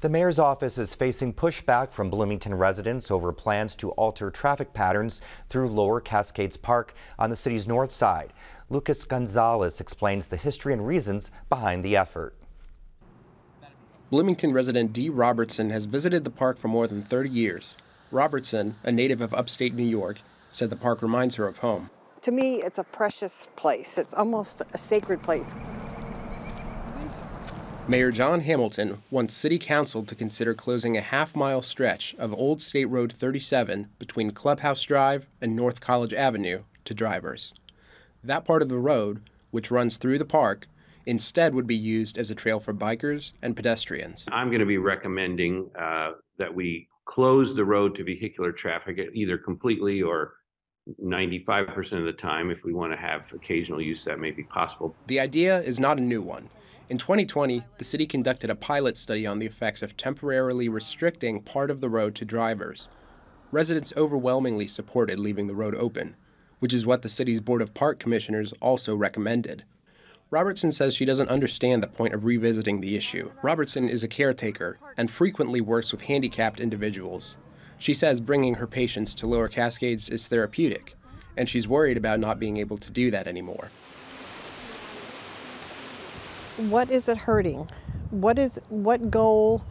The mayor's office is facing pushback from Bloomington residents over plans to alter traffic patterns through Lower Cascades Park on the city's north side. Lucas Gonzalez explains the history and reasons behind the effort. Bloomington resident Dee Robertson has visited the park for more than 30 years. Robertson, a native of upstate New York, said the park reminds her of home. To me, it's a precious place. It's almost a sacred place. Mayor John Hamilton wants City Council to consider closing a half-mile stretch of Old State Road 37 between Clubhouse Drive and North College Avenue to drivers. That part of the road, which runs through the park, instead would be used as a trail for bikers and pedestrians. I'm going to be recommending that we close the road to vehicular traffic either completely or 95% of the time. If we want to have occasional use, that may be possible. The idea is not a new one. In 2020, the city conducted a pilot study on the effects of temporarily restricting part of the road to drivers. Residents overwhelmingly supported leaving the road open, which is what the city's Board of Park Commissioners also recommended. Robertson says she doesn't understand the point of revisiting the issue. Robertson is a caretaker and frequently works with handicapped individuals. She says bringing her patients to Lower Cascades is therapeutic, and she's worried about not being able to do that anymore. What is it hurting? What goal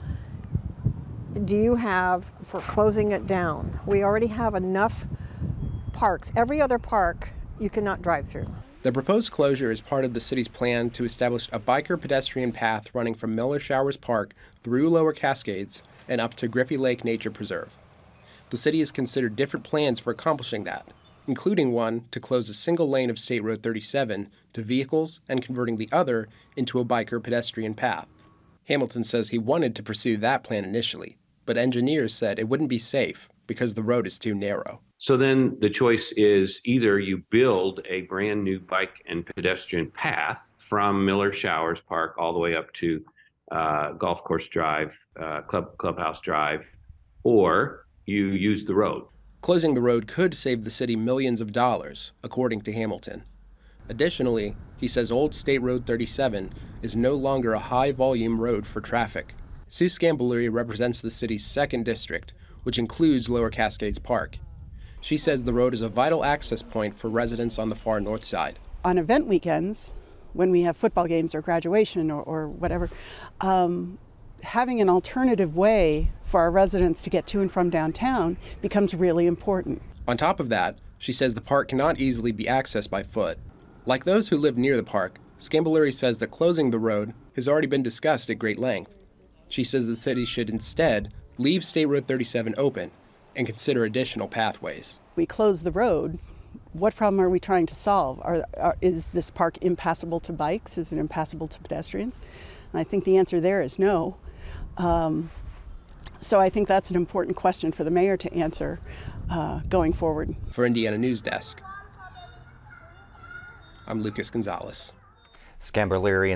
do you have for closing it down? We already have enough parks. Every other park you cannot drive through. The proposed closure is part of the city's plan to establish a biker pedestrian path running from Miller Showers Park through Lower Cascades and up to Griffey Lake Nature Preserve. The city has considered different plans for accomplishing that, including one to close a single lane of State Road 37 to vehicles and converting the other into a biker pedestrian path. Hamilton says he wanted to pursue that plan initially, but engineers said it wouldn't be safe because the road is too narrow. So then the choice is either you build a brand new bike and pedestrian path from Miller Showers Park all the way up to Golf Course Drive, Clubhouse Drive, or you use the road. Closing the road could save the city millions of dollars, according to Hamilton. Additionally, he says Old State Road 37 is no longer a high-volume road for traffic. Sue Scamboluri represents the city's 2nd district, which includes Lower Cascades Park. She says the road is a vital access point for residents on the far north side. On event weekends, when we have football games or graduation or whatever, having an alternative way for our residents to get to and from downtown becomes really important. On top of that, she says the park cannot easily be accessed by foot. Like those who live near the park, Scamboluri says that closing the road has already been discussed at great length. She says the city should instead leave State Road 37 open and consider additional pathways. We close the road. What problem are we trying to solve? Is this park impassable to bikes? Is it impassable to pedestrians? And I think the answer there is no. So I think that's an important question for the mayor to answer going forward. For Indiana News Desk, I'm Lucas Gonzalez. Scamboluri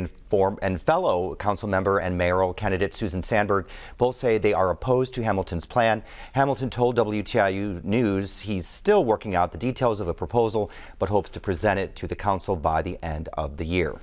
and fellow council member and mayoral candidate Susan Sandberg both say they are opposed to Hamilton's plan. Hamilton told WTIU News he's still working out the details of a proposal, but hopes to present it to the council by the end of the year.